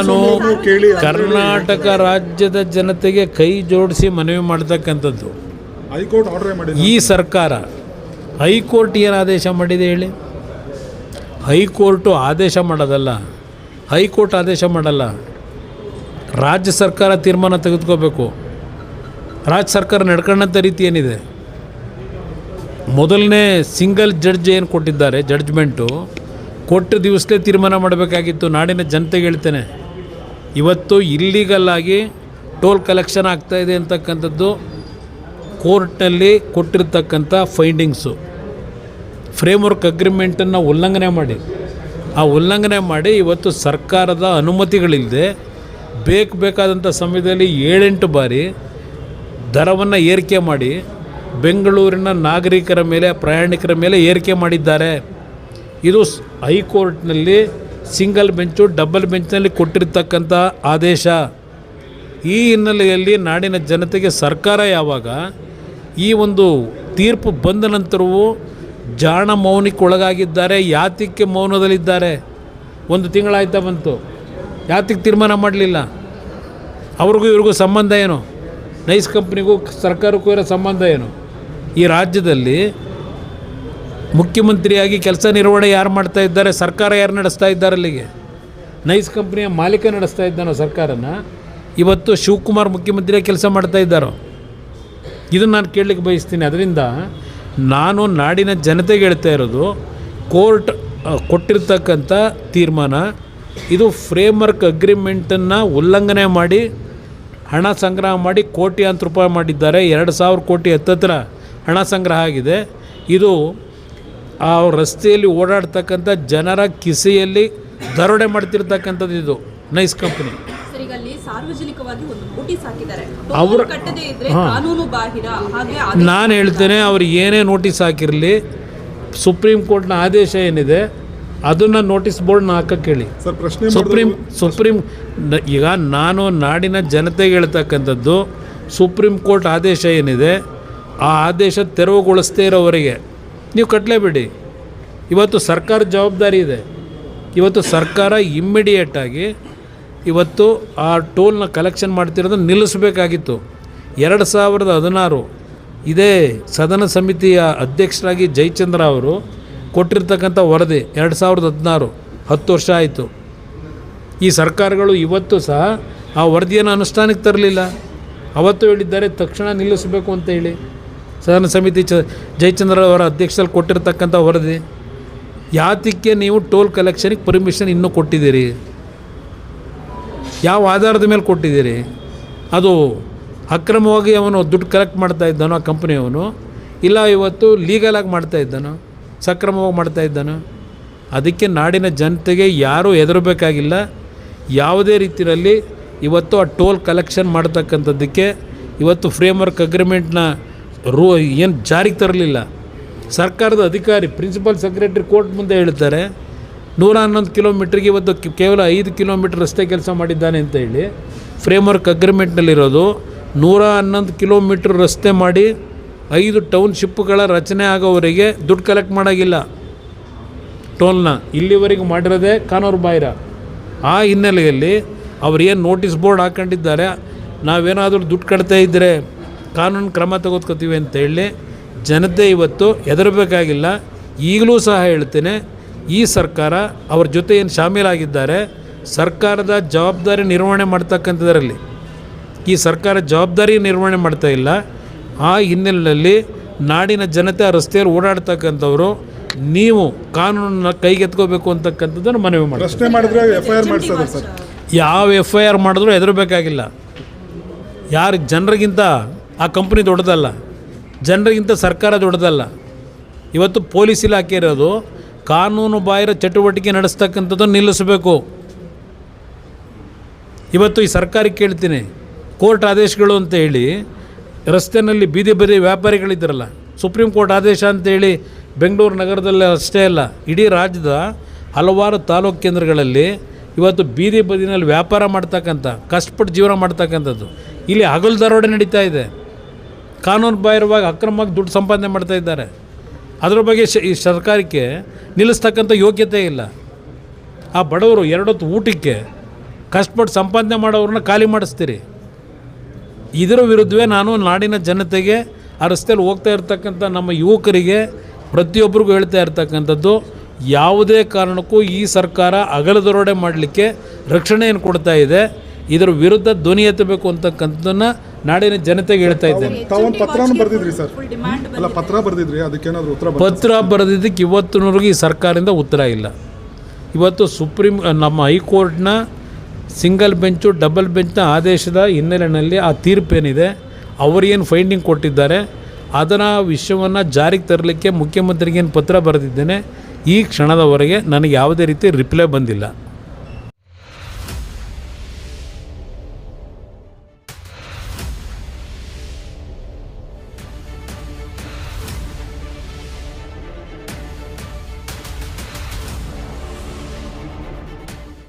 ನಾನು ಕರ್ನಾಟಕ ರಾಜ್ಯದ ಜನತೆಗೆ ಕೈ ಜೋಡಿಸಿ ಮನವಿ ಮಾಡ್ತಕ್ಕಂಥದ್ದು, ಹೈಕೋರ್ಟ್ ಆರ್ಡರ್ ಮಾಡಿದೆ. ಈ ಸರ್ಕಾರ ಹೈಕೋರ್ಟ್ ಏನು ಆದೇಶ ಮಾಡಿದೆ ಹೇಳಿ? ಹೈಕೋರ್ಟು ಆದೇಶ ಮಾಡೋದಲ್ಲ, ಹೈಕೋರ್ಟ್ ಆದೇಶ ಮಾಡಲ್ಲ. ರಾಜ್ಯ ಸರ್ಕಾರ ತೀರ್ಮಾನ ತೆಗೆದುಕೋಬೇಕು. ರಾಜ್ಯ ಸರ್ಕಾರ ನಡ್ಕೊಂಡಂಥ ರೀತಿ ಏನಿದೆ? ಮೊದಲನೇ ಸಿಂಗಲ್ ಜಡ್ಜ್ ಏನು ಕೊಟ್ಟಿದ್ದಾರೆ, ಜಡ್ಜ್ಮೆಂಟು ಕೊಟ್ಟ ದಿವಸಲೇ ತೀರ್ಮಾನ ಮಾಡಬೇಕಾಗಿತ್ತು. ನಾಡಿನ ಜನತೆಗೆ ಹೇಳ್ತೇನೆ, ಇವತ್ತು ಇಲ್ಲೀಗಲ್ಲಾಗಿ ಟೋಲ್ ಕಲೆಕ್ಷನ್ ಆಗ್ತಾಯಿದೆ ಅಂತಕ್ಕಂಥದ್ದು ಕೋರ್ಟ್ನಲ್ಲಿ ಕೊಟ್ಟಿರ್ತಕ್ಕಂಥ ಫೈಂಡಿಂಗ್ಸು. ಫ್ರೇಮ್ವರ್ಕ್ ಅಗ್ರಿಮೆಂಟನ್ನು ಉಲ್ಲಂಘನೆ ಮಾಡಿ ಇವತ್ತು ಸರ್ಕಾರದ ಅನುಮತಿಗಳಿಲ್ಲದೆ ಬೇಕಾದಂಥ ಸಮಯದಲ್ಲಿ 7-8 ಬಾರಿ ದರವನ್ನು ಏರಿಕೆ ಮಾಡಿ ಬೆಂಗಳೂರಿನ ನಾಗರಿಕರ ಮೇಲೆ, ಪ್ರಯಾಣಿಕರ ಮೇಲೆ ಏರಿಕೆ ಮಾಡಿದ್ದಾರೆ. ಇದು ಹೈಕೋರ್ಟ್ನಲ್ಲಿ ಸಿಂಗಲ್ ಬೆಂಚು, ಡಬಲ್ ಬೆಂಚ್ನಲ್ಲಿ ಕೊಟ್ಟಿರ್ತಕ್ಕಂಥ ಆದೇಶ. ಈ ಹಿನ್ನೆಲೆಯಲ್ಲಿ ನಾಡಿನ ಜನತೆಗೆ ಸರ್ಕಾರ ಯಾವಾಗ ಈ ಒಂದು ತೀರ್ಪು ಬಂದ ನಂತರವೂ ಜಾಣ ಮೌನಕ್ಕೆ ಒಳಗಾಗಿದ್ದಾರೆ, ಯಾತಕ್ಕೆ ಮೌನದಲ್ಲಿದ್ದಾರೆ? 1 ತಿಂಗಳಾಯ್ತಾ ಬಂತು, ಯಾತಕ್ಕೆ ತೀರ್ಮಾನ ಮಾಡಲಿಲ್ಲ? ಅವ್ರಿಗೂ ಇವ್ರಿಗೂ ಸಂಬಂಧ ಏನು? ನೈಸ್ ಕಂಪ್ನಿಗೂ ಸರ್ಕಾರಕ್ಕೂ ಇರೋ ಸಂಬಂಧ ಏನು? ಈ ರಾಜ್ಯದಲ್ಲಿ ಮುಖ್ಯಮಂತ್ರಿಯಾಗಿ ಕೆಲಸ ನಿರ್ವಹಣೆ ಯಾರು ಮಾಡ್ತಾ ಇದ್ದಾರೆ? ಸರ್ಕಾರ ಯಾರು ನಡೆಸ್ತಾ ಇದ್ದಾರೆ? ಅಲ್ಲಿಗೆ ನೈಸ್ ಕಂಪ್ನಿಯ ಮಾಲೀಕ ನಡೆಸ್ತಾ ಇದ್ದಾನೋ ಸರ್ಕಾರನ? ಇವತ್ತು ಶಿವಕುಮಾರ್ ಮುಖ್ಯಮಂತ್ರಿಯಾಗಿ ಕೆಲಸ ಮಾಡ್ತಾ ಇದ್ದಾರೋ? ಇದನ್ನು ನಾನು ಕೇಳಲಿಕ್ಕೆ ಬಯಸ್ತೀನಿ. ಅದರಿಂದ ನಾನು ನಾಡಿನ ಜನತೆಗೆ ಹೇಳ್ತಾ ಇರೋದು, ಕೋರ್ಟ್ ಕೊಟ್ಟಿರ್ತಕ್ಕಂಥ ತೀರ್ಮಾನ ಇದು ಫ್ರೇಮ್ವರ್ಕ್ ಅಗ್ರಿಮೆಂಟನ್ನು ಉಲ್ಲಂಘನೆ ಮಾಡಿ ಹಣ ಸಂಗ್ರಹ ಮಾಡಿ ಕೋಟ್ಯಾಂತರ ರೂಪಾಯಿ ಮಾಡಿದ್ದಾರೆ. 2,000 ಕೋಟಿ ಹತ್ತತ್ರ ಹಣ ಸಂಗ್ರಹ ಆಗಿದೆ. ಇದು ಆ ರಸ್ತೆಯಲ್ಲಿ ಓಡಾಡ್ತಕ್ಕಂಥ ಜನರ ಕಿಸೆಯಲ್ಲಿ ದರೋಡೆ ಮಾಡ್ತಿರ್ತಕ್ಕಂಥದ್ದು ಇದು ನೈಸ್ ಕಂಪ್ನಿ. ನಾನು ಹೇಳ್ತೇನೆ, ಅವ್ರು ಏನೇ ನೋಟಿಸ್ ಹಾಕಿರಲಿ, ಸುಪ್ರೀಂ ಕೋರ್ಟ್ನ ಆದೇಶ ಏನಿದೆ ಅದನ್ನು ನೋಟಿಸ್ ಬೋರ್ಡ್ನ ಹಾಕಕ್ಕೆ ಹೇಳಿ. ಸುಪ್ರೀಂ ಈಗ ನಾನು ನಾಡಿನ ಜನತೆಗೆ ಹೇಳ್ತಕ್ಕಂಥದ್ದು, ಸುಪ್ರೀಂ ಕೋರ್ಟ್ ಆದೇಶ ಏನಿದೆ ಆ ಆದೇಶ ತೆರವುಗೊಳಿಸ್ತೇ ಇರೋವರೆಗೆ ನೀವು ಕಟ್ಟಲೇಬೇಡಿ. ಇವತ್ತು ಸರ್ಕಾರ ಜವಾಬ್ದಾರಿ ಇದೆ. ಇವತ್ತು ಸರ್ಕಾರ ಇಮ್ಮಿಡಿಯೇಟಾಗಿ ಇವತ್ತು ಆ ಟೋಲ್ನ ಕಲೆಕ್ಷನ್ ಮಾಡ್ತಿರೋದನ್ನು ನಿಲ್ಲಿಸಬೇಕಾಗಿತ್ತು. 2016 ಇದೇ ಸದನ ಸಮಿತಿಯ ಅಧ್ಯಕ್ಷರಾಗಿ ಜಯಚಂದ್ರ ಅವರು ಕೊಟ್ಟಿರ್ತಕ್ಕಂಥ ವರದಿ 2016, 10 ವರ್ಷ ಆಯಿತು. ಈ ಸರ್ಕಾರಗಳು ಇವತ್ತು ಸಹ ಆ ವರದಿಯನ್ನು ಅನುಷ್ಠಾನಕ್ಕೆ ತರಲಿಲ್ಲ. ಅವತ್ತು ಹೇಳಿದ್ದಾರೆ ತಕ್ಷಣ ನಿಲ್ಲಿಸಬೇಕು ಅಂತ ಹೇಳಿ. ಸದನ ಸಮಿತಿ ಜಯಚಂದ್ರ ಅವರ ಅಧ್ಯಕ್ಷರಲ್ಲಿ ಕೊಟ್ಟಿರ್ತಕ್ಕಂಥ ವರದಿ. ಯಾತಕ್ಕೆ ನೀವು ಟೋಲ್ ಕಲೆಕ್ಷನಿಗೆ ಪರ್ಮಿಷನ್ ಇನ್ನೂ ಕೊಟ್ಟಿದ್ದೀರಿ? ಯಾವ ಆಧಾರದ ಮೇಲೆ ಕೊಟ್ಟಿದ್ದೀರಿ? ಅದು ಅಕ್ರಮವಾಗಿ ಅವನು ದುಡ್ಡು ಕಲೆಕ್ಟ್ ಮಾಡ್ತಾ ಇದ್ದಾನೋ ಆ ಕಂಪ್ನಿಯವನು, ಇಲ್ಲ ಇವತ್ತು ಲೀಗಲಾಗಿ ಮಾಡ್ತಾ ಇದ್ದಾನೋ, ಸಕ್ರಮವಾಗಿ ಮಾಡ್ತಾ ಇದ್ದಾನೋ? ಅದಕ್ಕೆ ನಾಡಿನ ಜನತೆಗೆ ಯಾರೂ ಹೆದರಬೇಕಾಗಿಲ್ಲ. ಯಾವುದೇ ರೀತಿಯಲ್ಲಿ ಇವತ್ತು ಆ ಟೋಲ್ ಕಲೆಕ್ಷನ್ ಮಾಡ್ತಕ್ಕಂಥದ್ದಕ್ಕೆ ಇವತ್ತು ಫ್ರೇಮ್ವರ್ಕ್ ಅಗ್ರಿಮೆಂಟ್ನ ಏನು ಜಾರಿಗೆ ತರಲಿಲ್ಲ. ಸರ್ಕಾರದ ಅಧಿಕಾರಿ ಪ್ರಿನ್ಸಿಪಲ್ ಸೆಕ್ರೆಟರಿ ಕೋರ್ಟ್ ಮುಂದೆ ಹೇಳ್ತಾರೆ 111 ಕಿಲೋಮೀಟ್ರಿಗೆ ಇವತ್ತು ಕೇವಲ 5 ಕಿಲೋಮೀಟ್ರ್ ರಸ್ತೆ ಕೆಲಸ ಮಾಡಿದ್ದಾನೆ ಅಂತ ಹೇಳಿ. ಫ್ರೇಮ್ವರ್ಕ್ ಅಗ್ರಿಮೆಂಟ್ನಲ್ಲಿರೋದು 111 ಕಿಲೋಮೀಟ್ರ್ ರಸ್ತೆ ಮಾಡಿ 5 ಟೌನ್ಶಿಪ್ಗಳ ರಚನೆ ಆಗೋವರೆಗೆ ದುಡ್ಡು ಕಲೆಕ್ಟ್ ಮಾಡೋಂಗಿಲ್ಲ. ಟೋಲ್ನ ಇಲ್ಲಿವರೆಗೂ ಮಾಡಿರೋದೇ ಕಾನೂನು ಬಾಹಿರ. ಆ ಹಿನ್ನೆಲೆಯಲ್ಲಿ ಅವ್ರು ಏನು ನೋಟಿಸ್ ಬೋರ್ಡ್ ಹಾಕೊಂಡಿದ್ದಾರೆ, ನಾವೇನಾದರೂ ದುಡ್ಡು ಕಟ್ತಾ ಇದ್ದರೆ ಕಾನೂನು ಕ್ರಮ ತೆಗೆದುಕೊತೀವಿ ಅಂತ ಹೇಳಿ ಜನತೆ ಇವತ್ತು ಹೆದರಬೇಕಾಗಿಲ್ಲ. ಈಗಲೂ ಸಹ ಹೇಳ್ತೇನೆ, ಈ ಸರ್ಕಾರ ಅವ್ರ ಜೊತೆ ಏನು ಶಾಮೀಲಾಗಿದ್ದಾರೆ, ಸರ್ಕಾರದ ಜವಾಬ್ದಾರಿ ನಿರ್ವಹಣೆ ಮಾಡ್ತಕ್ಕಂಥದ್ರಲ್ಲಿ ಈ ಸರ್ಕಾರ ಜವಾಬ್ದಾರಿ ನಿರ್ವಹಣೆ ಮಾಡ್ತಾ ಇಲ್ಲ. ಆ ಹಿನ್ನೆಲೆಯಲ್ಲಿ ನಾಡಿನ ಜನತೆ ಆ ರಸ್ತೆಯಲ್ಲಿ ಓಡಾಡ್ತಕ್ಕಂಥವರು ನೀವು ಕಾನೂನನ್ನು ಕೈಗೆತ್ಕೋಬೇಕು ಅಂತಕ್ಕಂಥದ್ದನ್ನು ಮನವಿ ಮಾಡಿ. ಪ್ರಶ್ನೆ ಮಾಡಿದ್ರೆ FIR ಮಾಡಿಸೋದು ಸರ್. ಯಾವ FIR ಮಾಡಿದ್ರೂ ಹೆದರಬೇಕಾಗಿಲ್ಲ. ಯಾರು ಜನರಿಗಿಂತ ಆ ಕಂಪ್ನಿ ದೊಡ್ಡದಲ್ಲ, ಜನರಿಗಿಂತ ಸರ್ಕಾರ ದೊಡ್ಡದಲ್ಲ. ಇವತ್ತು ಪೊಲೀಸ್ ಇಲಾಖೆ ಇರೋದು ಕಾನೂನು ಬಾಹಿರ ಚಟುವಟಿಕೆ ನಡೆಸ್ತಕ್ಕಂಥದ್ದು ನಿಲ್ಲಿಸಬೇಕು. ಇವತ್ತು ಈ ಸರ್ಕಾರಕ್ಕೆ ಕೇಳ್ತೀನಿ, ಕೋರ್ಟ್ ಆದೇಶಗಳು ಅಂತ ಹೇಳಿ ರಸ್ತೆಯಲ್ಲಿ ಬೀದಿ ವ್ಯಾಪಾರಿಗಳಿದ್ದಾರಲ್ಲ, ಸುಪ್ರೀಂ ಕೋರ್ಟ್ ಆದೇಶ ಅಂತೇಳಿ ಬೆಂಗಳೂರು ನಗರದಲ್ಲಿ ಅಷ್ಟೇ ಅಲ್ಲ, ಇಡೀ ರಾಜ್ಯದ ಹಲವಾರು ತಾಲೂಕು ಕೇಂದ್ರಗಳಲ್ಲಿ ಇವತ್ತು ಬೀದಿ ಬದಿನಲ್ಲಿ ವ್ಯಾಪಾರ ಮಾಡ್ತಕ್ಕಂಥ, ಕಷ್ಟಪಟ್ಟು ಜೀವನ ಮಾಡ್ತಕ್ಕಂಥದ್ದು ಇಲ್ಲಿ ಹಗಲು ದರೋಡೆ ನಡೀತಾ ಇದೆ. ಕಾನೂನು ಬಾಹಿರವಾಗಿ ಅಕ್ರಮವಾಗಿ ದುಡ್ಡು ಸಂಪಾದನೆ ಮಾಡ್ತಾ ಇದ್ದಾರೆ. ಅದರ ಬಗ್ಗೆ ಈ ಸರ್ಕಾರಕ್ಕೆ ನಿಲ್ಲಿಸ್ತಕ್ಕಂಥ ಯೋಗ್ಯತೆ ಇಲ್ಲ. ಆ ಬಡವರು 2 ಹೊತ್ತು ಊಟಕ್ಕೆ ಕಷ್ಟಪಟ್ಟು ಸಂಪಾದನೆ ಮಾಡೋರನ್ನ ಖಾಲಿ ಮಾಡಿಸ್ತೀರಿ. ಇದರ ವಿರುದ್ಧವೇ ನಾನು ನಾಡಿನ ಜನತೆಗೆ, ಆ ರಸ್ತೆಯಲ್ಲಿ ಹೋಗ್ತಾ ಇರ್ತಕ್ಕಂಥ ನಮ್ಮ ಯುವಕರಿಗೆ ಪ್ರತಿಯೊಬ್ಬರಿಗೂ ಹೇಳ್ತಾ ಇರ್ತಕ್ಕಂಥದ್ದು, ಯಾವುದೇ ಕಾರಣಕ್ಕೂ ಈ ಸರ್ಕಾರ ಅಗಲದರೋಡೆ ಮಾಡಲಿಕ್ಕೆ ರಕ್ಷಣೆಯನ್ನು ಕೊಡ್ತಾ ಇದೆ. ಇದರ ವಿರುದ್ಧ ಧ್ವನಿ ಎತ್ತಬೇಕು ಅಂತಕ್ಕಂಥದ್ದನ್ನು ನಾಡಿನ ಜನತೆಗೆ ಹೇಳ್ತಾ ಇದ್ದೇನೆ. ತಾವೊಂದು ಪತ್ರನೂ ಬರೆದಿದ್ರಿ ಸರ್? ಅಲ್ಲ, ಪತ್ರ ಬರೆದಿದ್ರಿ, ಅದಕ್ಕೇನಾದರೂ ಉತ್ತರ ಪತ್ರ ಬರೆದಿದ್ದಕ್ಕೆ ಇವತ್ತಿನವರೆಗೂ ಈ ಸರ್ಕಾರದಿಂದ ಉತ್ತರ ಇಲ್ಲ. ಇವತ್ತು ನಮ್ಮ ಹೈಕೋರ್ಟ್ನ ಸಿಂಗಲ್ ಬೆಂಚು, ಡಬಲ್ ಬೆಂಚ್ನ ಆದೇಶದ ಹಿನ್ನೆಲೆಯಲ್ಲಿ ಆ ತೀರ್ಪೇನಿದೆ, ಅವರೇನು ಫೈಂಡಿಂಗ್ ಕೊಟ್ಟಿದ್ದಾರೆ ಅದನ್ನು ವಿಷಯವನ್ನು ಜಾರಿಗೆ ತರಲಿಕ್ಕೆ ಮುಖ್ಯಮಂತ್ರಿಗೇನು ಪತ್ರ ಬರೆದಿದ್ದೇನೆ. ಈ ಕ್ಷಣದವರೆಗೆ ನನಗೆ ಯಾವುದೇ ರೀತಿ ರಿಪ್ಲೈ ಬಂದಿಲ್ಲ.